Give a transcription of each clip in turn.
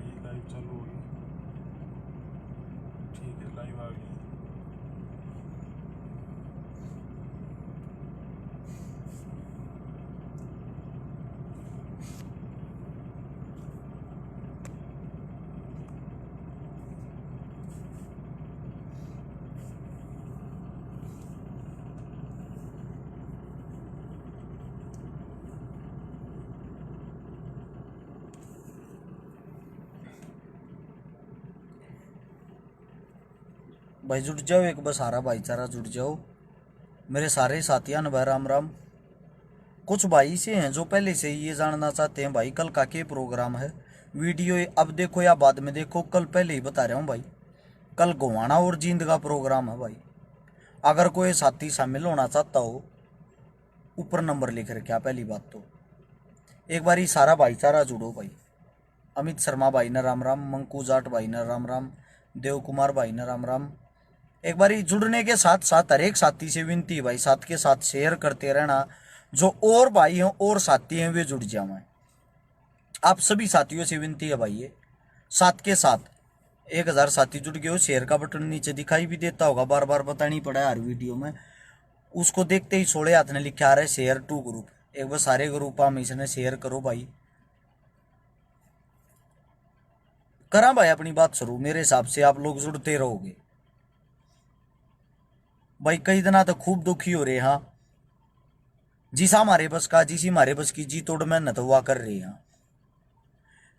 भाई लाइव चालू होगी। ठीक है, लाइव आ गई। भाई जुड़ जाओ, एक बस सारा भाईचारा जुड़ जाओ। मेरे सारे साथियां न भाई राम राम। कुछ भाई से हैं जो पहले से ही ये जानना चाहते हैं भाई कल का क्या प्रोग्राम है। वीडियो अब देखो या बाद में देखो, कल पहले ही बता रहा हूँ भाई। कल गोवाना और जींद का प्रोग्राम है भाई। अगर कोई साथी शामिल होना चाहता हो, ऊपर नंबर लिख रखे। पहली बात तो एक बार ही सारा भाईचारा जुड़ो भाई। अमित शर्मा भाई न राम राम, मंकू जाट भाई न राम राम, देव कुमार भाई न राम राम। एक बार जुड़ने के साथ साथ हर एक साथी से विनती है भाई, साथ के साथ शेयर करते रहना। जो और भाई हैं और साथी हैं वे जुड़ जाए। आप सभी साथियों से विनती है भाई, ये साथ के साथ 1000 साथी जुड़ गए हो। शेयर का बटन नीचे दिखाई भी देता होगा, बार बार बतानी पड़ा है हर वीडियो में। उसको देखते ही सोले हाथ ने लिखा आ रहा है शेयर टू ग्रुप। एक बार सारे ग्रुप हम इसने शेयर करो भाई। करा भाई अपनी बात शुरू। मेरे हिसाब से आप लोग जुड़ते रहोगे भाई। कई दिन तो खूब दुखी हो रहे हाँ, जिसा हमारे बस का, जिसी हमारे बस की जी तोड़ मेहनत हुआ कर रहे हैं।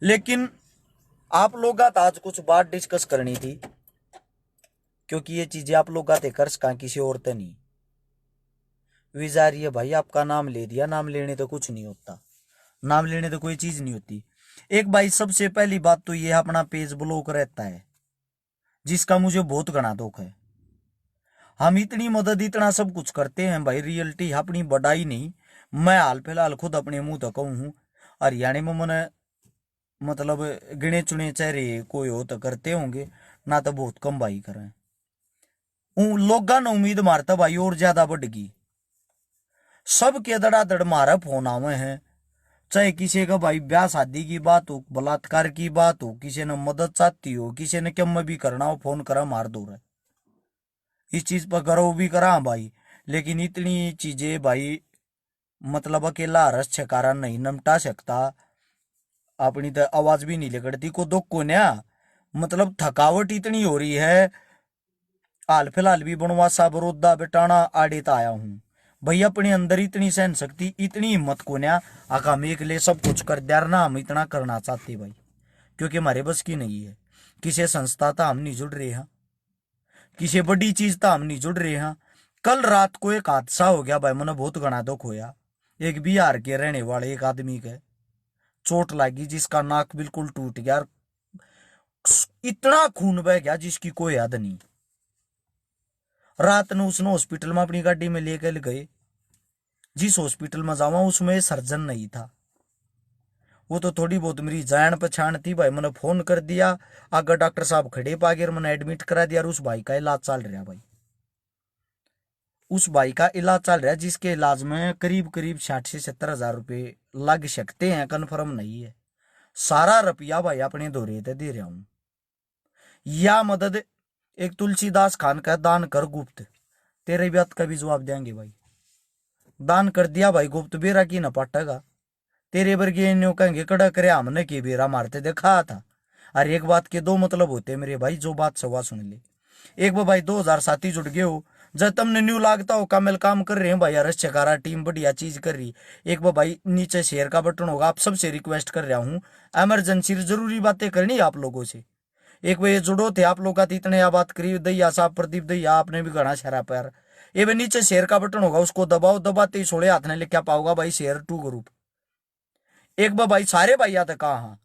लेकिन आप लोग आज कुछ बात डिस्कस करनी थी, क्योंकि ये चीजें आप लोग आते कर सका किसी और तो नहीं। वीजा रही है भाई, आपका नाम ले दिया, नाम लेने तो कुछ नहीं होता, नाम लेने तो कोई चीज नहीं होती। एक भाई सबसे पहली बात तो ये अपना पेज ब्लॉक रहता है, जिसका मुझे बहुत घना दुख है। हम इतनी मदद इतना सब कुछ करते हैं भाई, रियलिटी अपनी बढ़ाई नहीं। मैं हाल फिलहाल खुद अपने मुंह तक हूँ, हरियाणा में मैंने मतलब गिने चुने चेहरे कोई हो तो करते होंगे, ना तो बहुत कम भाई करें। लोगों ने उम्मीद मारता भाई और ज्यादा बढ़ गई। सबके धड़ाधड़ मारा फोन आवे हैं, चाहे किसी का भाई ब्याह शादी की बात हो, बलात्कार की बात हो, किसी ने मदद चाहती हो, किसी ने कम भी करना हो, फोन करा मार दो रहे। इस चीज पर गर्व भी करा भाई। लेकिन इतनी चीजें भाई मतलब अकेला रस छकारा नहीं नमटा सकता। अपनी तो आवाज भी नहीं निकलती को दुख को न्या। मतलब थकावट इतनी हो रही है। हाल फिलहाल भी बनवासा बरोदा बेटाना आड़े तो आया हूँ भाई। अपने अंदर इतनी सहन शक्ति, इतनी हिम्मत को न्या आका हम एक ले सब कुछ कर दिया ना, हम इतना करना चाहते भाई, क्योंकि हमारे बस की नहीं है। किसी संस्था था हम नहीं जुड़ रहे हैं, किसी बड़ी चीज था हम नहीं जुड़ रहे हैं। कल रात को एक हादसा हो गया भाई, मैंने बहुत घना दुख होया। एक बिहार के रहने वाले एक आदमी के चोट लगी, जिसका नाक बिल्कुल टूट गया, इतना खून बह गया जिसकी कोई हद नहीं। रात ने उसने हॉस्पिटल में अपनी गाड़ी में लेकर गए। जिस हॉस्पिटल में जावा उसमें सर्जन नहीं था। वो तो थोड़ी बहुत मेरी जान पहचान थी भाई, मैंने फोन कर दिया, अगर डॉक्टर साहब खड़े पागे मैंने एडमिट करा दिया। उस भाई का इलाज चल रहा भाई, उस भाई का इलाज चल रहा है, जिसके इलाज में करीब करीब 60 से 70 हजार रुपये लग सकते हैं, कन्फर्म नहीं है। सारा रुपया भाई अपने दौरे ते दे रहा हूं। या मदद एक तुलसीदास खान का दान कर गुप्त, तेरे बात का भी जवाब देंगे भाई। दान कर दिया भाई गुप्त, बेरा की न पटेगा। तेरे वर्गीय न्यू कहेंगे कड़ा करे हमने की बेरा मारते देखा था। अरे एक बात के दो मतलब होते मेरे भाई, जो बात सवा सुन ले। एक वो भाई 2000 साथी जुड़ गए हो, जब तुमने न्यू लागता हो कामिल काम कर रहे हैं भाई, अरस चकारा टीम बढ़िया चीज कर रही। एक वो भाई नीचे शेयर का बटन होगा, आप सबसे रिक्वेस्ट कर रहा हूँ, इमरजेंसी जरूरी बातें करनी आप लोगों से। एक वे जुड़ो थे आप लोग का, इतने या बात करी दैया साहब, प्रदीप दैया आपने भी घना शरा पैर। ये वे नीचे शेयर का बटन होगा, उसको दबाओ, दबाते ही सोले हाथ ने लिखा पाओगा भाई शेयर टू ग्रुप। एक भाई सारे भाई आते कहा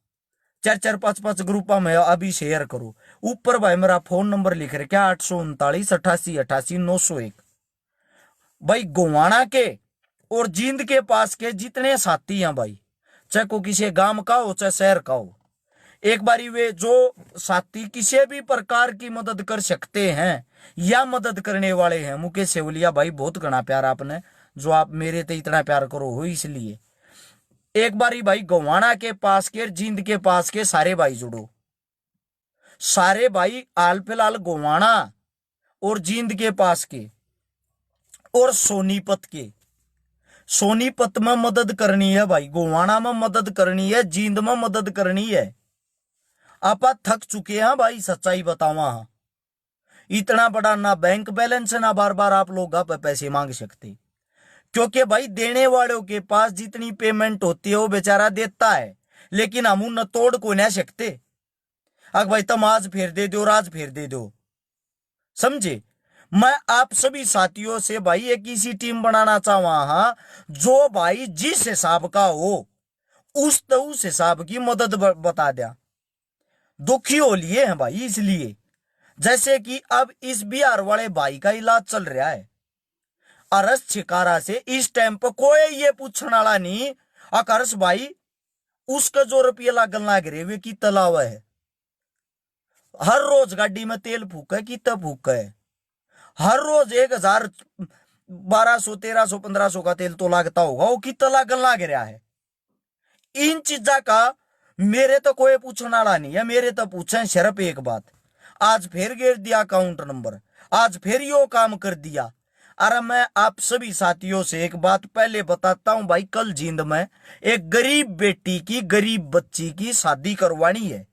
4 4 5 5 ग्रुपा में अभी शेयर करो। ऊपर भाई मेरा फोन नंबर लिख रहे क्या, 839 88 88 901। भाई गोवाना के और जींद के पास के जितने साथी हैं भाई, चाहे को किसी गांव का हो चाहे शहर का हो, एक बारी वे जो साथी किसी भी प्रकार की मदद कर सकते हैं या मदद करने वाले हैं, मुकेश सेवलिया भाई बहुत घना प्यार आपने, जो आप मेरे ते इतना प्यार करो हो, इसलिए एक बारी भाई गोवाना के पास के जींद के पास के सारे भाई जुड़ो, सारे भाई हाल फिलहाल गोवाना और जींद के पास के और सोनीपत के, सोनीपत में मदद करनी है भाई, गोवाना में मदद करनी है, जींद में मदद करनी है। आप थक चुके हैं भाई, सच्चाई बतावा। इतना बड़ा ना बैंक बैलेंस है, ना बार बार आप लोग आप पैसे मांग सकते, क्योंकि भाई देने वालों के पास जितनी पेमेंट होती है वो बेचारा देता है, लेकिन हम उन तोड़ को नहीं सकते। अगर भाई तुम आज फेर दे दो, आज फेर दे दो, समझे। मैं आप सभी साथियों से भाई एक ऐसी टीम बनाना चाहूंगा जो भाई जिस हिसाब का हो उस हिसाब की मदद बता दिया। दुखी हो लिए हैं भाई इसलिए, जैसे कि अब इस बिहार वाले भाई का इलाज चल रहा है अरस छिकारा से, इस टाइम पर कोई ये पूछने वाला नहीं अकरस भाई उसका जो रुपये लागन लाग रहे वे की तलाव है, हर रोज गाड़ी में तेल फूका है, कितना फूका है, हर रोज 1000 1200 1300 1500 का तेल तो लागता होगा, वो कितना लागन लाग रहा है। इन चीजा का मेरे तो कोई पूछने वाला नहीं है, मेरे तो पूछे सिर्फ एक बात, आज फिर गिर दिया अकाउंट नंबर, आज फिर यो काम कर दिया। अरे मैं आप सभी साथियों से एक बात पहले बताता हूं भाई, कल जींद में एक गरीब बेटी की, गरीब बच्ची की शादी करवानी है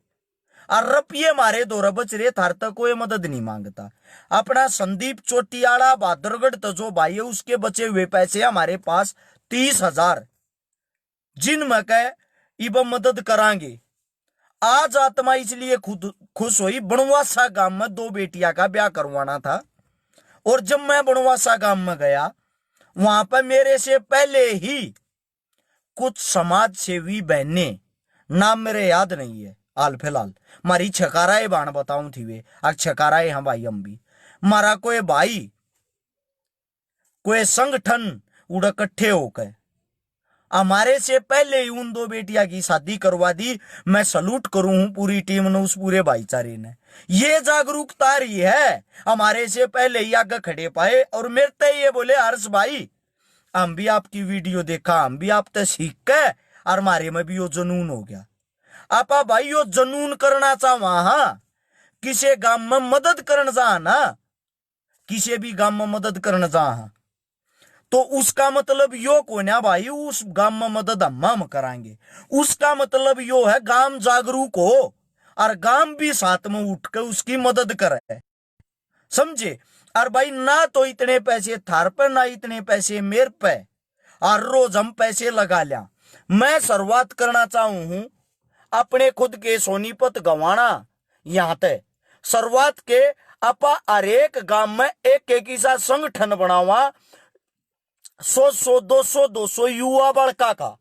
और रुपये मारे 2 बच रहे, थार तक कोई मदद नहीं मांगता। अपना संदीप चोटियाला बहादुरगढ़ तो जो भाई है उसके बचे हुए पैसे हमारे पास 30,000, जिनमें कह इब मदद करांगे। आज आत्मा इसलिए खुद खुश हुई, बनवासा गांव में 2 बेटियां का ब्याह करवाना था, और जब मैं बनवासा गांव में गया वहां पर मेरे से पहले ही कुछ समाज सेवी बहने, नाम मेरे याद नहीं है हाल फिलहाल, मारी छकाराए बाण बताऊं थी वे, अब छकाराए हम भाई, हम भी मारा कोई भाई कोई संगठन उड़ इकट्ठे होकर हमारे से पहले ही उन 2 बेटियां की शादी करवा दी। मैं सलूट करूं हूं पूरी टीम ने, उस पूरे भाईचारे ने, ये जागरूकता रही है, हमारे से पहले ही आगे खड़े पाए और मेरे ते ये बोले हर्ष भाई हम भी आपकी वीडियो देखा, हम भी आप ते सीख के, और हमारे में भी यो जुनून हो गया। आपा भाई यो जुनून करना चाहवा, हाँ किसी गांव में मदद करना चाह ना, किसी भी गांव में मदद करना चाह तो उसका मतलब यो को ना भाई उस गांव में मदद हम कराएंगे, उसका मतलब यो है गांव जागरूक हो और गांव भी साथ में उठकर उसकी मदद करे, समझे। और भाई ना तो इतने पैसे थार पे, ना इतने पैसे मेरे पे, और रोज हम पैसे लगा लिया। मैं शुरुआत करना चाहूं हूं अपने खुद के सोनीपत गवाना, यहां तक शुरुआत के अपा हर एक गांव में एक ऐसा संगठन बनावा, 100 200 युवा बड़का का,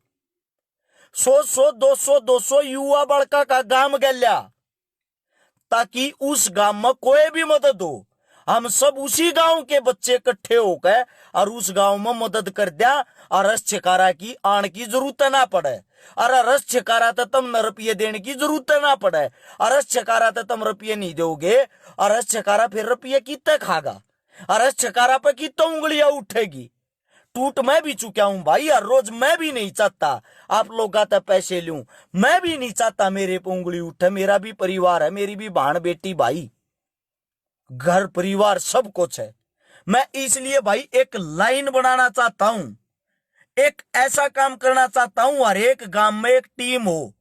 100 200 युवा बड़का का गांव गल्या, ताकि उस गांव में कोई भी मदद हो हम सब उसी गांव के बच्चे इकट्ठे होकर और उस गांव में मदद कर दिया, और रस छिकारा की आण की जरूरत ना पड़े, और रस छिकारा तो तुम रुपये देने की जरूरत ना पड़े, और रस छिकारा तो तुम रुपये नहीं दोगे, और रस छिकारा फिर रुपये कितने खागा, और रस छिकारा पे कितने उंगलियां उठेगी। टूट मैं भी चुका हूं भाई, हर रोज मैं भी नहीं चाहता आप लोग का पैसे लूं, मैं भी नहीं चाहता मेरे पे उंगली उठे, मेरा भी परिवार है, मेरी भी बहन बेटी भाई, घर परिवार सब कुछ है। मैं इसलिए भाई एक लाइन बनाना चाहता हूं, एक ऐसा काम करना चाहता हूं हर एक गांव में एक टीम हो,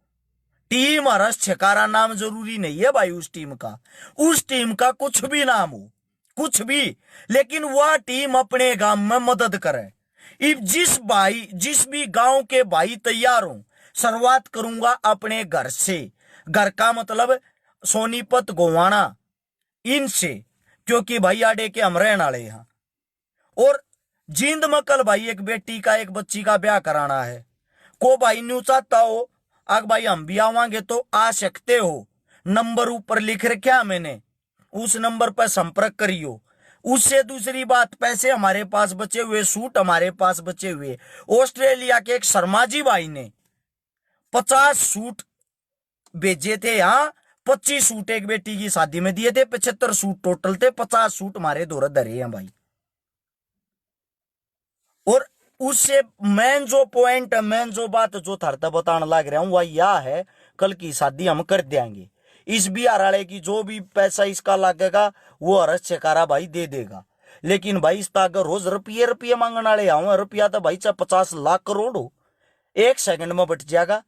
टीम हरस छिकारा नाम जरूरी नहीं है भाई, उस टीम का कुछ भी नाम हो, कुछ भी, लेकिन वह टीम अपने गांव में मदद करे। जिस भी गांव के भाई तैयार हो, शुरुआत करूंगा अपने घर से, घर का मतलब सोनीपत गोवाना इनसे, क्योंकि भाई आडे के हम रहने वाले यहाँ, और जींद में कल भाई एक बेटी का, एक बच्ची का ब्याह कराना है, को भाई न्यू चाहता हो आग भाई हम भी आवांगे तो आ सकते हो, नंबर ऊपर लिख रखा मैंने, उस नंबर पर संपर्क करियो। उससे दूसरी बात, पैसे हमारे पास बचे हुए, सूट हमारे पास बचे हुए, ऑस्ट्रेलिया के एक शर्मा जी भाई ने 50 सूट भेजे थे यहाँ, 25 सूट एक बेटी की शादी में दिए थे, 75 सूट टोटल थे, 50 सूट हमारे दौर धरे हैं भाई। और उससे मेन जो पॉइंट है, मेन जो बात जो थारता बताने लग रहा हूं वह यह है, कल की शादी हम कर देंगे। इस बिहार वाले की जो भी पैसा इसका लगेगा वो हरस छकारा भाई दे देगा। लेकिन भाई इस अगर रोज रुपये रुपये मांगने वाले आऊं, रुपया तो भाई चाहे 50 लाख करोड़ हो, एक सेकंड में बट जाएगा।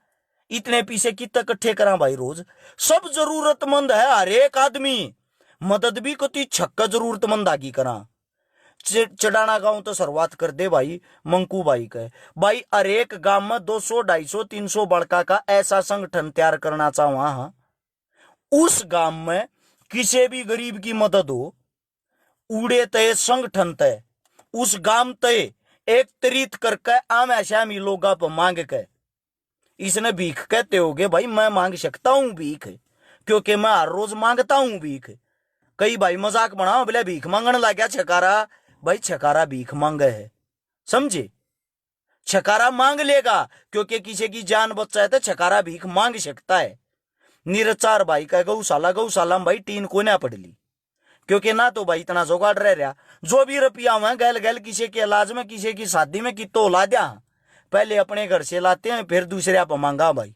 इतने पीछे कितने इकट्ठे करा भाई रोज। सब जरूरतमंद है, हर एक आदमी मदद भी को छक्का जरूरतमंद आगी करा। चढ़ाना गांव तो शुरुआत कर दे भाई मंकू भाई का। भाई हर एक गांव में 200 250 300 बड़का का ऐसा संगठन तैयार करना चाहूँ। हाँ, उस गांव में किसी भी गरीब की मदद हो, उड़े तय संगठन तय उस गांव तय एक तरीत करके आम ऐसा मी लोग मांग के, इसने भीख कहते होगे भाई, मैं मांग सकता हूं भीख क्योंकि मैं हर रोज मांगता हूं भीख। कई भाई मजाक बनाओ बोले भीख मांगने लग गया छकारा। भाई छकारा भीख मांगे है, समझे। छकारा मांग लेगा क्योंकि किसी की जान बच जाए तो छकारा भीख मांग सकता है। निरचार भाई का गौशाला में भाई टीन को ना पड़ ली, क्योंकि ना तो भाई इतना जुगाड़ रह रहा। जो भी रुपया हुआ गैल गैल किसी के इलाज में, किसी की शादी में कि तो ला दिया, पहले अपने घर से लाते हैं फिर दूसरे आप मांगा। भाई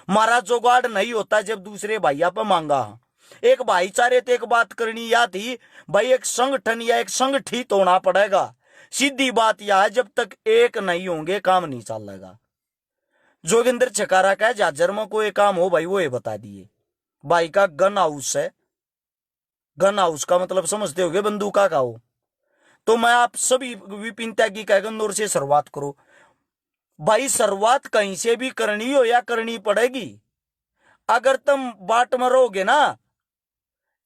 महाराज जुगाड़ नहीं होता जब दूसरे भाई आप मांगा। एक भाईचारे तो एक बात करनी या थी भाई, एक संगठन या एक संगठित होना पड़ेगा। सीधी बात यह है, जब तक एक नहीं होंगे काम नहीं चलेगा। जोगिंदर छकारा का जाजर में कोई काम हो भाई वो ये बता दिए। भाई का गन हाउस है, गन हाउस का मतलब समझते होगे बंदूका का हो। तो मैं आप सभी विपिन त्यागी का गंदौर से शुरुआत करो भाई। शुरुआत कहीं से भी करनी हो या करनी पड़ेगी। अगर तुम बाट में रहोगे ना,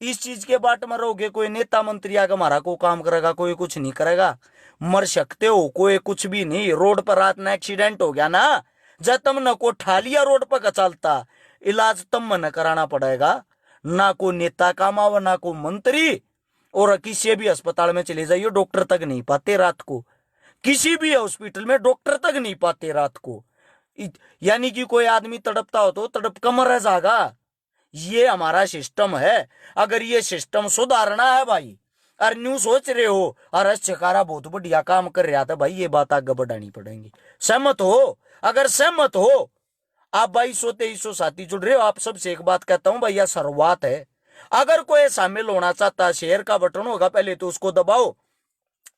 इस चीज के बाट में रहोगे, कोई नेता मंत्री आकर हमारा को काम करेगा, कोई कुछ नहीं करेगा, मर सकते हो, कोई कुछ भी नहीं। रोड पर रात में एक्सीडेंट हो गया ना, जब तुमने को ठा लिया रोड पर चलता, इलाज तुम मन कराना पड़ेगा। ना को नेता काम आवा, ना को मंत्री। और किसी भी अस्पताल में चले जाइए डॉक्टर तक नहीं पाते रात को, किसी भी हॉस्पिटल में डॉक्टर तक नहीं पाते रात को। यानी कि कोई आदमी तड़पता हो तो तड़प कर मर जाएगा। ये हमारा सिस्टम है। अगर ये सिस्टम सुधारना है भाई, और न्यू सोच रहे हो अरे छकारा बहुत बढ़िया काम कर रहा था, भाई ये बात आगे बढ़ानी पड़ेगी। सहमत हो? अगर सहमत हो आप भाई 100-2300 साथी जुड़ रहे हो, आप सबसे एक बात कहता हूं भाई, यह शुरुआत है। अगर कोई शामिल होना चाहता, शेयर का बटन होगा पहले तो उसको दबाओ।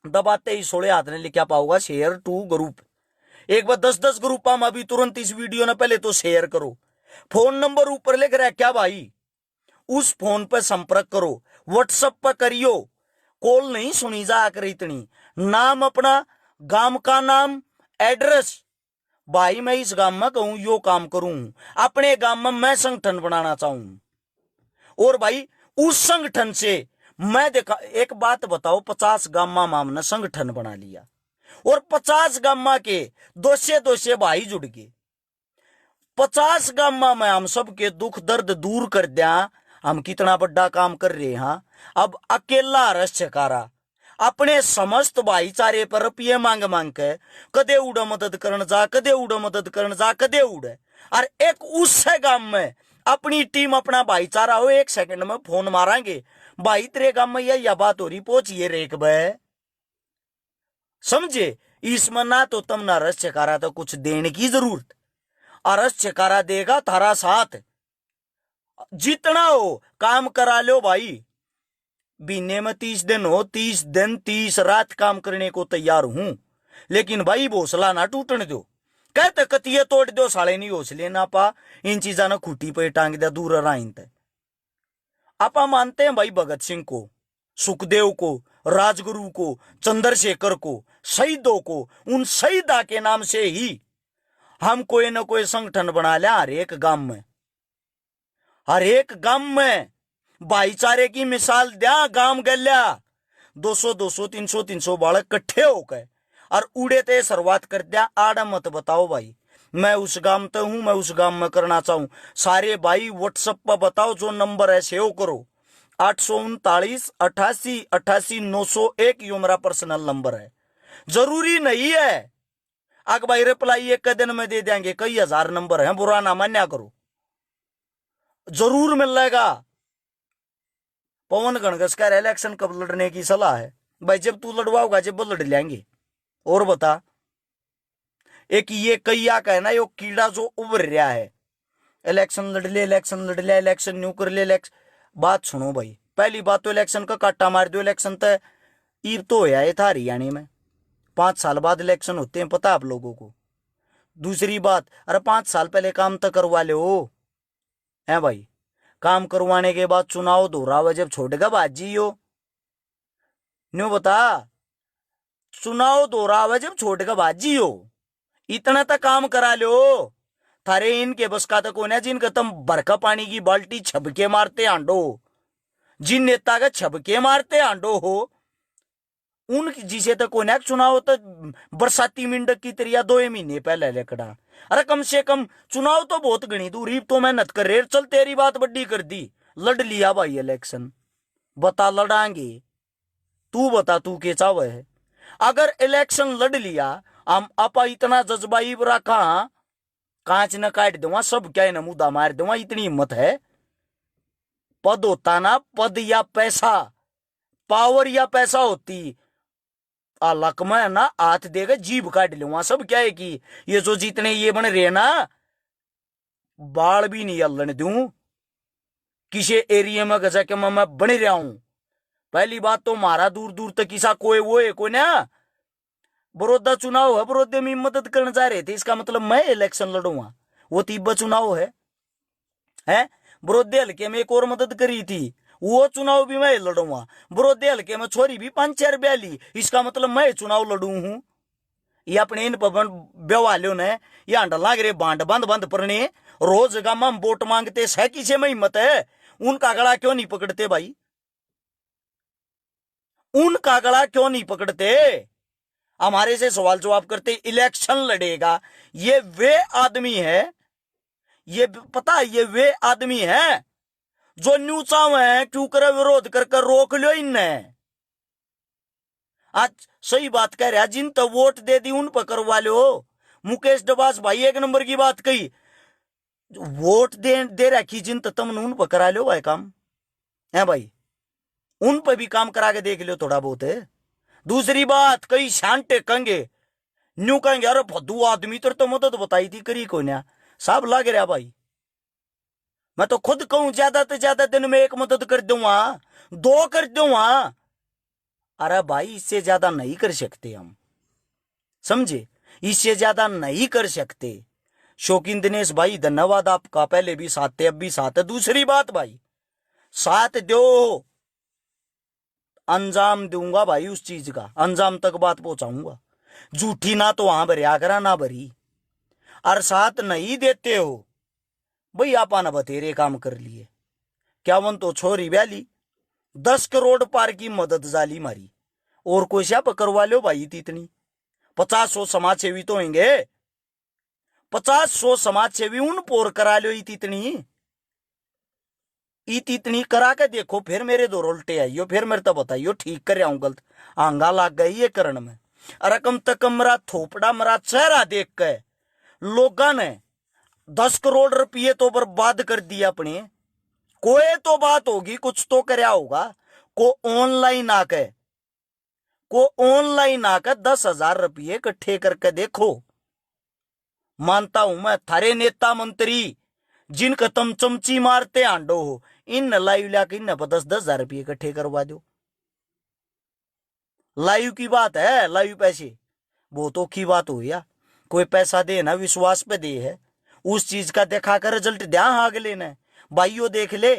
दबाते ही 16 हाथ ने लिखा पाओगा शेयर टू ग्रुप। एक बार 10-10 ग्रुप में अभी तुरंत इस वीडियो ने पहले तो शेयर करो। फोन नंबर ऊपर लिख रहा है क्या भाई, उस फोन पर संपर्क करो। व्हाट्सएप पर करियो, कॉल नहीं सुनी जा कर इतनी। नाम अपना, गांव का नाम, एड्रेस। भाई मैं इस गांव में कहूं यो काम करूं, अपने गांव में मैं संगठन बनाना चाहूं, और भाई उस संगठन से मैं देखा। एक बात बताओ, 50 गांव में हमने संगठन बना लिया और 50 गांव के 200 भाई जुड़ गए। 50 गांव में हम सबके दुख दर्द दूर कर दिया। हम कितना बड़ा काम कर रहे हैं। अब अकेला रस छकारा अपने समस्त भाईचारे पर रुपये मांग मांग के कदे उड़ मदद करन जा, कदे उड़ मदद करन जा, कदे उड़। और एक उस गांव में अपनी टीम, अपना भाईचारा हो, एक सेकंड में फोन मारांगे भाई तेरे गांव में यह बात हो रही, पहुंचिए रेक बे, समझे। इसमें ना तो तुम ना रस छकारा तो कुछ देने की जरूरत, रस छकारा देगा थारा साथ। जितना हो काम करा लो भाई। महीने में 30 दिन हो, 30 दिन 30 रात काम करने को तैयार हूं, लेकिन भाई हौसला ना टूटने दो। कहते कतिये तोड़ दो साले, नहीं हौसले ना पा इन चीजा ना खूटी पे टांग दिया दूर राइन तय। आपा मानते हैं भाई भगत सिंह को, सुखदेव को, राजगुरु को, चंद्रशेखर को, शहीदों को। उन शहीदा के नाम से ही हम कोई ना कोई संगठन बना लिया। हर एक गांव में, हर एक गांव में भाईचारे की मिसाल दिया। गांव गल्या 200-200 300-300 बालक इकट्ठे होकर और उड़े ते शुरुआत कर दिया। आड़ा मत बताओ भाई मैं उस गांव तो हूं, मैं उस गांव में करना चाहूं। सारे भाई व्हाट्सएप पर बताओ, जो नंबर है सेव करो, 839 88 88 901, यो मेरा पर्सनल नंबर है। जरूरी नहीं है अग भाई रिप्लाई एक दिन में दे देंगे, कई हजार नंबर है, बुरा ना मान्या करो, जरूर मिलेगा। पवन गणगस का इलेक्शन कब लड़ने की सलाह है भाई, जब तू लड़वाओगा जब वो लड़ लेंगे। और बता एक ये कैया का है ना, यो कीड़ा जो उभर रहा है, इलेक्शन लड़ ले, इलेक्शन लड़ ले, इलेक्शन न्यू कर ले, इलेक्शन। बात सुनो भाई, पहली बात तो इलेक्शन का काटा मार दो। इलेक्शन तो ईब तो होया है था हरियाणा में, 5 साल बाद इलेक्शन होते हैं, पता आप लोगों को। दूसरी बात, अरे 5 साल पहले काम तो करवा लो है भाई। काम करवाने के बाद चुनाव दोहरावा जब छोड़ेगा बाजी हो, न्यू बता, चुनाव दोहरावा जब छोड़ेगा बाजी हो, इतना तक काम करा लो। थारे इनके बस का तो कौन है जिनका तुम बरखा पानी की बाल्टी छबके मारते आंडो, जिन नेता का छबके मारते आंडो हो, उन जिसे तो कौन है चुनाव तो बरसाती मिंडक की तरिया 2 महीने पहले लेकड़ा। अरे कम से कम चुनाव तो बहुत घनी दूरी तो मेहनत कर रहे, चल तेरी बात बड्डी कर दी, लड़ लिया भाई इलेक्शन, बता लड़ांगे, तू बता तू के चावे है। अगर इलेक्शन लड़ लिया, हम आपा इतना जज्बाई रखा, कांच न काट दूंगा, सब क्या न मुद्दा मार दूंगा, इतनी हिम्मत है। पद होता ना, पद या पैसा, पावर या पैसा होती, लक में ना हाथ देगा जीभ काट लूंगा, सब क्या है कि ये जो जितने ये बन रहे ना, बाल भी नहीं हलन दूं किसी एरिया में गजा के मैं बन रहा हूं। पहली बात तो मारा दूर दूर तक किसा कोई वो है कोई ना, बड़ौदा चुनाव है, बड़ौदे में मदद करने जा रहे थे, इसका मतलब मैं इलेक्शन लड़ूंगा। वो तिब्बत चुनाव है बड़ौदे हल्के में एक और मदद करी थी, वो चुनाव भी मैं लड़ूंगा। बड़ौदे हल्के में छोरी भी 5-4 ब्याली, इसका मतलब मैं चुनाव लड़ू हूं। ये अपने इन पवन व्यवालियों ने ये अंडा लाग रहे बांड बंद बंद पड़ने, रोज गामा हम वोट मांगते सह किसे में हिम्मत है, उनका गला क्यों नहीं पकड़ते भाई, उनका गला क्यों नहीं पकड़ते, हमारे से सवाल जवाब करते। इलेक्शन लड़ेगा ये वे आदमी है, ये पता ये वे आदमी है जो न्यू चाव है क्यों करे विरोध कर रोक लो इनने। आज सही बात कह रहा, जिन तो वोट दे दी उन पर करवा लो। मुकेश डबास भाई 1 नंबर की बात कही, वोट दे रखी जिन तो तुमने उन पर करा लो भाई काम है भाई, उन पर भी काम करा के देख लो थोड़ा बहुत है। दूसरी बात, कई शांटे कंगे न्यू कहेंगे अरे फद्दू आदमी तो मदद बताई थी करी को ना, सब लग रहा भाई। मैं तो खुद कहूं ज्यादा से ज्यादा दिन में 1 मदद कर दूंगा, 2 कर दूंगा। अरे भाई इससे ज्यादा नहीं कर सकते हम, समझे, इससे ज्यादा नहीं कर सकते। शौकीन दिनेश भाई धन्यवाद आपका, पहले भी साथ थे अब भी साथ है। दूसरी बात भाई, साथ दो, अंजाम दूंगा भाई, उस चीज का अंजाम तक बात पहुंचाऊंगा। झूठी ना तो वहां भरिया करा ना भरी, और साथ नहीं देते हो भाई आपा ना बतेरे काम कर लिए। क्या वन तो छोरी ब्याली 10 करोड़ पार की मदद जाली मारी, और कोई क्या करवा लो भाई इतनी। 50-100 समाज सेवी तो होंगे, 50-100 समाज सेवी उन पोर करा लो इतनी करा के देखो, फिर मेरे दो उल्टे आइयो, फिर मेरे तो बताइयो ठीक कर रहा हूं गलत, आंगा लाग गई ये करण में। अरे कम तक कम मेरा थोपड़ा मेरा चेहरा देख के लोगों ने 10 करोड़ रुपये तो बर्बाद कर दिया अपने। कोई तो बात होगी, कुछ तो करया होगा, को ऑनलाइन आकर 10,000 रुपये इकट्ठे करके देखो। मानता हूं मैं थारे नेता मंत्री जिनका तुम चमची मारते आंडो हो, इन लाइव लाके इन 10,000 रुपये इकट्ठे करवा दो। लाइव की बात है, लाइव पैसे बहुत औखी बात हो गया। कोई पैसा दे ना विश्वास पे दे है, उस चीज का देखा कर रिजल्ट ध्यान आगे लेना है भाइयों। देख ले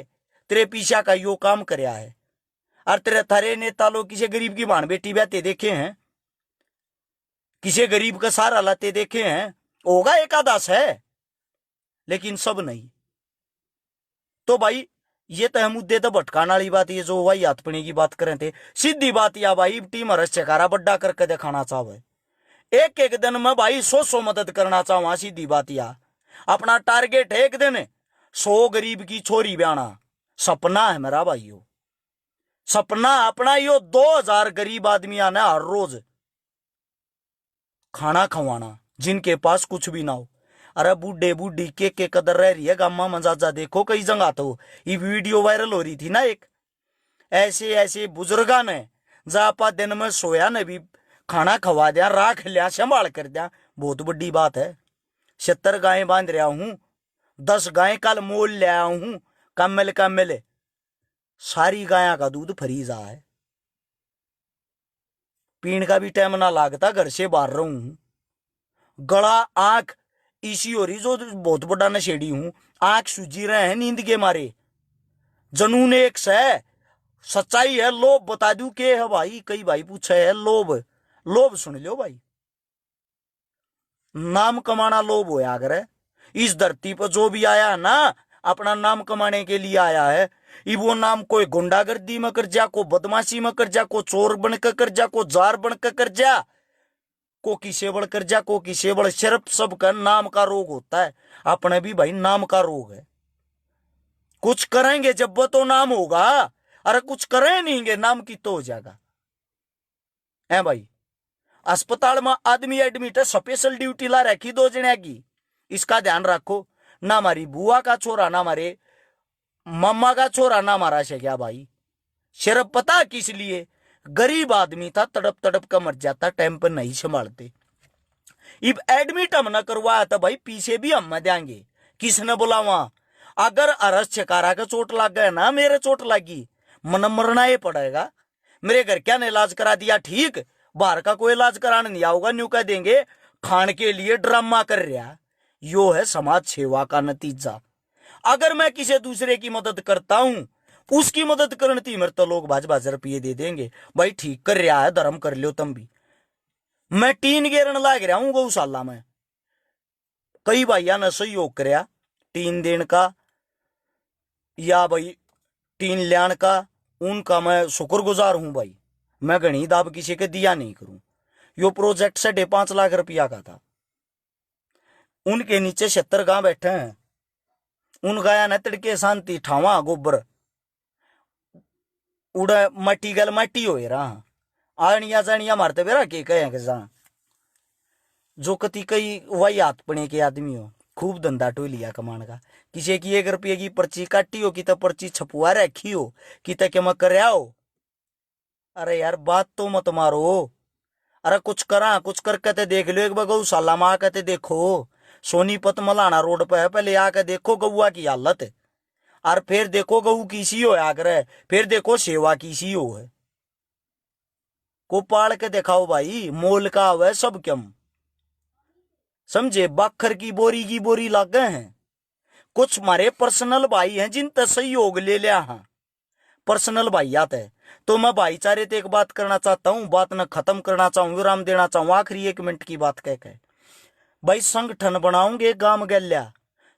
तेरे पीछा का यो काम करया है, और तेरे थारे नेता लोग किसी गरीब की भाण बेटी ब्याते देखे हैं, किसी गरीब का सहारा लाते देखे हैं, होगा एकादश है लेकिन सब नहीं। तो भाई ये तो मुद्दे तो भटकाने वाली बात, ये जो भाई हाथपणी की बात करें थे, सीधी बात या भाई टीम हरस चकारा बड्डा करके दिखाना चाहे, एक एक दिन में भाई 100 मदद करना चाहूँ, सीधी बात या अपना टारगेट है एक दिन 100 गरीब की छोरी ब्याना, सपना है मेरा भाइयों, सपना अपना यो 2000 गरीब आदमी आना हर रोज खाना खवाना, जिनके पास कुछ भी ना हो। अरे बूढ़े बूढ़ी के कदर रह रही है गामा मजाजा, देखो कई जगह तो ये वीडियो वायरल हो रही थी ना, एक ऐसे ऐसे बुजुर्गा ने जापा दिन में सोया ने भी खाना खवा दिया, राख लिया, संभाल कर दिया, बहुत बड़ी बात है। 70 गायें बांध रहा हूं, 10 गायें कल मोल ले आया हूं, कमल कमल सारी गाया का दूध फ्रीज आ है, पीने का भी टाइम ना लागता, घर से बाहर रहूं, गला आंख इसी हो रही, जो बहुत बड़ा नशेड़ी हूं, आंख सूजी रहे हैं नींद के मारे, जनून एक से सच्चाई है। लोभ बता दूं के है भाई, कई भाई पूछे है लोभ, लोभ सुन लो भाई, नाम कमाना लोभ होया अगर इस धरती पर जो भी आया ना अपना नाम कमाने के लिए आया है, वो नाम कोई गुंडागर्दी में कर जा, को बदमाशी में कर जा, को चोर बनकर कर जा, को जार बनकर कर जा, को किसे बड़ कर जा, को किसे बड़, सिर्फ सबका नाम का रोग होता है। अपने भी भाई नाम का रोग है, कुछ करेंगे जब वो तो नाम होगा, अरे कुछ करें नहीं नाम की तो हो जाएगा। है भाई, अस्पताल में आदमी एडमिट है, स्पेशल ड्यूटी ला रखी 2 जने की, इसका ध्यान रखो, ना हमारी बुआ का छोरा, ना हमारे मम्मा का छोरा, ना हमारा से क्या भाई, सिर्फ पता किस लिए, गरीब आदमी था, तड़प तड़प का मर जाता, टाइम पर नहीं संभालते। इब एडमिट हम न करवाया था भाई, पीछे भी हम देंगे, किसने बोला वहां, अगर अरस छकारा का चोट लग गया ना, मेरे चोट लगी, मन मरना ही पड़ेगा। मेरे घर क्या ने इलाज करा दिया ठीक, बाहर का कोई इलाज कराने नहीं आओगा, न्यू कह देंगे खान के लिए ड्रामा कर रहा। यो है समाज सेवा का नतीजा। अगर मैं किसी दूसरे की मदद करता हूं, उसकी मदद करने थी मेरे तो लोग भाज भाज रुपये दे देंगे, भाई ठीक कर रहा है, धर्म कर लो तुम भी। मैं टीन गेरन लाग रहा हूं गौशाला में, कई भाइया ने सहयोग कराया टीन देन का या भाई टीन ल्याण का, उनका मैं शुक्रगुजार हूं भाई, मैं घनी दाब किसी के दिया नहीं करूं। यो प्रोजेक्ट 5.5 लाख रुपया का था, उनके नीचे 76 गांव बैठे हैं, उन गाया ने तड़के शांति ठावा गोबर उड़ा मट्टी गल मट्टी हो रहा, आणिया जानिया मारते बेरा के कहे जो कति कई वही हाथ पड़े के आदमी हो, खूब धंधा टो लिया कमान का, किसी की 1 रुपये की पर्ची काटी हो, कि तो पर्ची छपुआ रखी हो, कि तो क्या मैं कर हो। अरे यार बात तो मत मारो, अरे कुछ करा, कुछ करके ते देख लो, एक बार गौशाला में आके ते देखो, सोनीपत मलाना रोड पे है, पहले आके देखो गौआ की हालत, और फिर देखो गऊ किसी हो आकर, फिर देखो सेवा किसी हो है, को पाल के दिखाओ भाई, मोल का हुआ सब क्यों समझे। बाखर की बोरी लाग गए हैं, कुछ मारे पर्सनल भाई हैं जिन तक सहयोग ले लिया, हाँ पर्सनल भाई आते हैं। तो मैं भाईचारे ते एक बात करना चाहता हूं, बात न खत्म करना चाहूं, विराम देना चाहूं, आखिरी 1 मिनट की बात कह के भाई, संगठन बनाओगे गांव गल्या,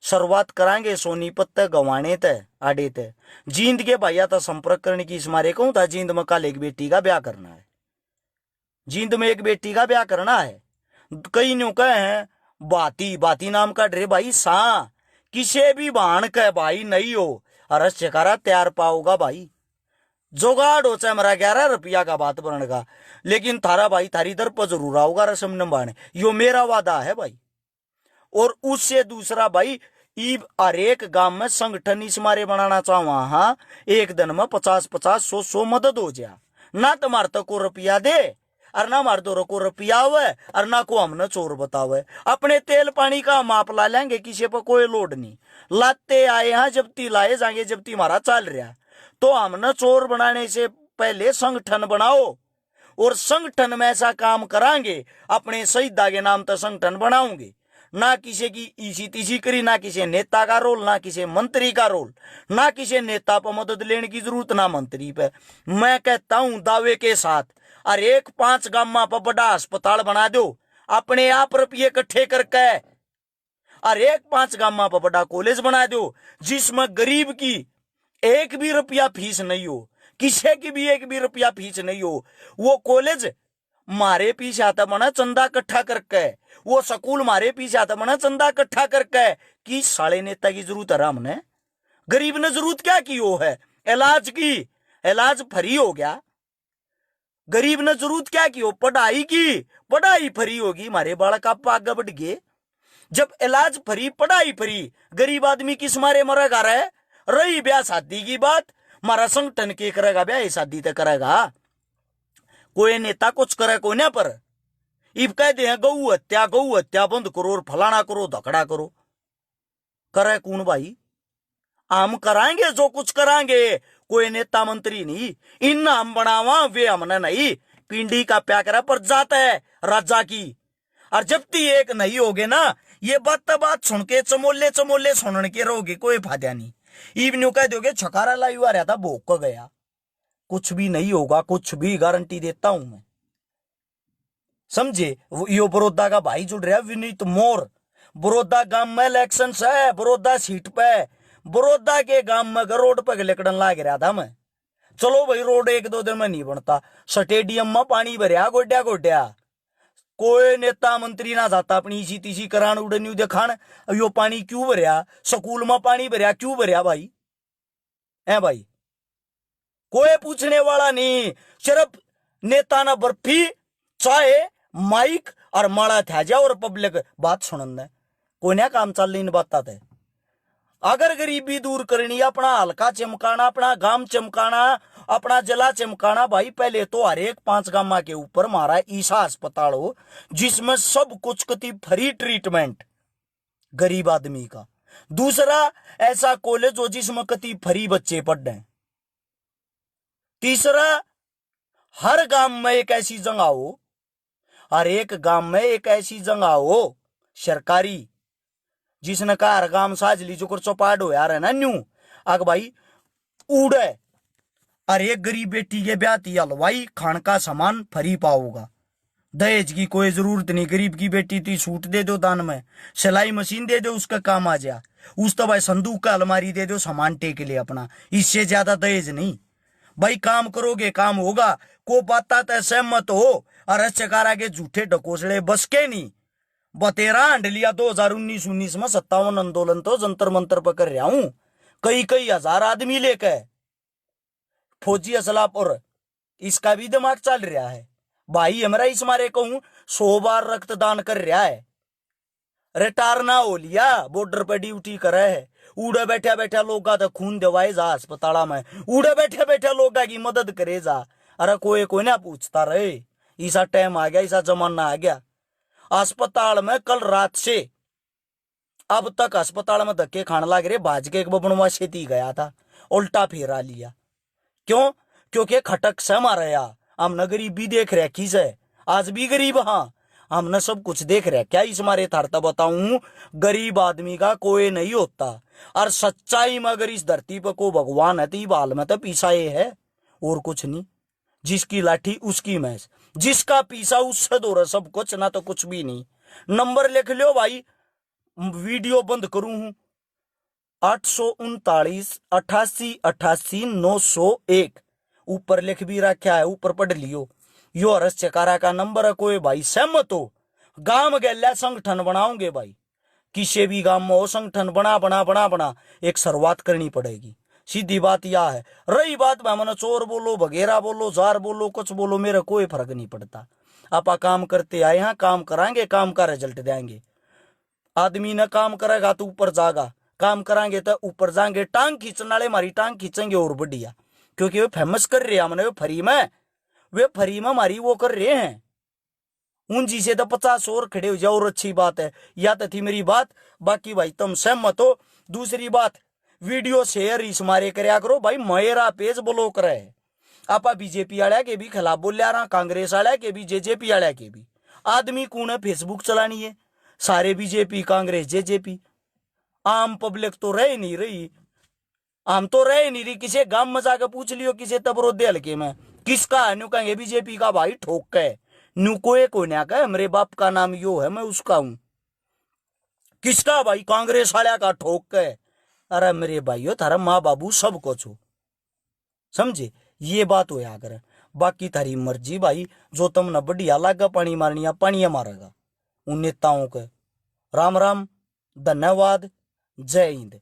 शुरुआत करांगे सोनीपत ते गवाने ते आडे ते, जींद के भाइया तो संपर्क करने की इस मारे कहूं था, जींद में कल एक बेटी का ब्याह करना है, जींद में एक बेटी का ब्याह करना है। कई न्यू कहे हैं बाती बाती नाम का ड्रे भाई, सा किसे भी बाण के भाई नहीं हो, अरस चकारा तैयार पाओगा भाई, जोगाड़ हो चाहे मेरा 11 रुपया का बात बनने का, लेकिन थारा भाई थारी दर पर जरूर आओगा रसम नंबाने, यो मेरा वादा है भाई। और उससे दूसरा भाई, ईब हर एक गांव में संगठन इस मारे बनाना चाहूँ, हाँ एक दिन में 50-50 100 मदद हो जाए, ना तुम्हारे तो को रुपया दे, और ना मार दो को रुपया हुआ, और ना को हमने चोर बतावे, अपने तेल पानी का माप ला लेंगे, किसी पर कोई लोड नहीं, लाते आए हैं जब ती लाए जाएंगे, जब ती हमारा चल रहा। तो हमने चोर बनाने से पहले संगठन बनाओ, और संगठन में ऐसा काम करांगे, अपने शहीदा के नाम तो संगठन बनाओगे, ना किसी की इसी तीसी करी, ना किसी नेता का रोल, ना किसी मंत्री का रोल, ना किसी नेता पर मदद लेने की जरूरत, ना मंत्री पे। मैं कहता हूं दावे के साथ, अरे एक 5 गांव पर बड़ा अस्पताल बना दो, अपने आप रुपये इकट्ठे करके, अरे एक 5 गांव पर बड़ा कॉलेज बना दो, जिसमें गरीब की 1 भी रुपया फीस नहीं हो, किसी की भी 1 भी रुपया फीस नहीं हो। वो कॉलेज मारे पीछे आता बना चंदा इकट्ठा करके, वो स्कूल मारे पीछे आता बना चंदा इकट्ठा करके, कि साले नेता की जरूरत है हमने, गरीब ने जरूरत क्या की हो है, इलाज की, इलाज फ्री हो गया। गरीब ने जरूरत क्या की हो, पढ़ाई की, पढ़ाई फ्री होगी, हमारे बालक आप आगे बढ़ गए। जब इलाज फ्री, पढ़ाई फ्री, गरीब आदमी किस मारे मरेगा रहे। रही ब्याह शादी की बात, हमारा संगठन के करेगा ब्याह शादी तो करेगा, कोई नेता कुछ करे को ना, पर इब कहते हैं गऊ हत्या बंद करो और फलाना करो धकड़ा करो। करे कौन भाई? हम कराएंगे जो कुछ कराएंगे, कोई नेता मंत्री नहीं। इन हम बनावा वे हमने नहीं। पिंडी का प्या करा पर जाता है राजा की। और जब ती एक नहीं होगे ना, ये बात सुन के चमोले चमोले सुनने के रहोगे, कोई फायदा नहीं। इवन्यू कह दोगे छकारा लाई हुआ रहता भोग को गया, कुछ भी नहीं होगा, कुछ भी गारंटी देता हूं मैं। समझे? यो बड़ौदा का भाई जुड़ रहा विनीत मोर। बड़ौदा गांव में इलेक्शन है, बड़ौदा सीट पे। बड़ौदा के गांव में रोड पे लकड़न लाग रहा था मैं। चलो भाई रोड एक दो दिन में नहीं बनता, स्टेडियम में पानी भरया गोड्या गोड्या। कोई नेता मंत्री ना जाता अपनी इसी तीसी करान उड़न दिखान यो पानी क्यों भरया, स्कूल में पानी भरया क्यों भरया भाई? है भाई? कोई पूछने वाला नहीं। सिर्फ नेता ना बर्फी चाहे माइक और माड़ा था जा और पब्लिक बात सुनन। कोई ना काम चल इन बात थे। अगर गरीबी दूर करनी, अपना हल्का चमकाना, अपना गांव चमकाना, अपना जिला चमकाना, भाई पहले तो हर एक 5 गांव के ऊपर मारा ईसा अस्पताल हो जिसमें सब कुछ कति फ्री ट्रीटमेंट गरीब आदमी का। दूसरा ऐसा कॉलेज हो जिसमें कति फ्री बच्चे पढ़ रहे। तीसरा हर गांव में एक ऐसी जगह हो, हर एक गांव में एक ऐसी जगह हो सरकारी, जिसने कहा हर गांव साज लीजो कर चौपाट हो यार है ना न्यू आग भाई उड़े। अरे एक गरीब बेटी के ब्याह ती हलवाई खान का सामान फ्री पाओगा। दहेज की कोई जरूरत नहीं। गरीब की बेटी थी सूट दे दो दान में, सिलाई मशीन दे दो उसका काम आ जा। उस तो भाई संदूक का अलमारी दे दो सामान टेक ले अपना, इससे ज्यादा दहेज नहीं। भाई काम करोगे काम होगा। को बात तय सहमत हो और चकारा के झूठे ढकोसले बस के नहीं। बतेरा हंड लिया 2019 में 57 आंदोलन तो जंतर मंतर पर कर रहा हूं, कई हजार आदमी लेकर फौजी असला पर। इसका भी दिमाग चल रहा है भाई। हमारा इस मारे कहूं 100 बार रक्तदान कर रहा है। रिटायर ना हो लिया, बॉर्डर पर ड्यूटी करे है। उड़े बैठा बैठा लोग तो खून दवाए जा अस्पताल में, उड़े बैठे बैठे लोग की मदद करे जा। अरे कोई ना पूछता रहे। ऐसा टाइम आ गया, ऐसा जमाना आ गया। अस्पताल में कल रात से अब तक अस्पताल में धक्के खाने लग रहे। भाज के एक बबनवा खेती गया था, उल्टा फेरा लिया। क्यों? क्योंकि खटक से मारा। हमने गरीबी देख रखी से, आज भी गरीब। हाँ हमने सब कुछ देख रहा। क्या इस मारे थारता बताऊं, गरीब आदमी का कोई नहीं होता। और सच्चाई में अगर इस धरती पर को भगवान है तो बाल में तो पीसा ये है और कुछ नहीं। जिसकी लाठी उसकी मैस, जिसका पीसा उससे दो सब कुछ, ना तो कुछ भी नहीं। नंबर लिख लो भाई, वीडियो बंद करूं हूं 839 88 88 901। ऊपर लिख भी रखा है, ऊपर पढ़ लियो। यो हरस चकारा का नंबर है। कोई भाई सहमत हो गांव गैला संगठन बनाओगे भाई, किसी भी गांव में हो संगठन बना एक शुरुआत करनी पड़ेगी। सीधी बात यह है। रही बात मैंने चोर बोलो बघेरा बोलो जार बोलो कुछ बोलो, मेरा कोई फर्क नहीं पड़ता। आपा काम करते आए हैं, काम कराएंगे, काम का रिजल्ट देंगे। आदमी ने काम करेगा तो ऊपर जाएगा, काम कराएंगे तो ऊपर जाएंगे। टांग खींचने वाले हमारी टांग खींचेंगे और बढ़िया, क्योंकि वे फेमस कर रहे हैं हमने। वे फ्री में हमारी वो कर रहे हैं। उन जी से तो 50 और खड़े हो जाओ और अच्छी बात है। या तो थी मेरी बात, बाकी भाई तुम सहमत हो। दूसरी बात, वीडियो शेयर इस मारे करया करो भाई। मेरा पेज ब्लॉक करे। आपा बीजेपी वाले के भी खिलाफ बोल रहा, कांग्रेस वाले के भी, जेजेपी वाले के भी। आदमी कौन है फेसबुक चलानी है? सारे बीजेपी कांग्रेस जेजेपी। आम पब्लिक तो रह नहीं रही, आम तो रह नहीं रही। किसी गांव में जाकर पूछ लियो, किसी तबरोदे हल्के में किसका है, न्यू कहेंगे बीजेपी का भाई ठोक है। न्यू को ना कहे मेरे बाप का नाम यो है, मैं उसका हूं। किसका भाई? कांग्रेस वाले का ठोक है। अरे मेरे भाइयों थारा माँ बाबू सब कुछ हो, समझे? ये बात हो कर। बाकी थारी मर्जी भाई, जो तुमने बढ़िया लागा पानी मारनिया पानी मारेगा। उन नेताओं के राम राम, धन्यवाद, जय हिंद।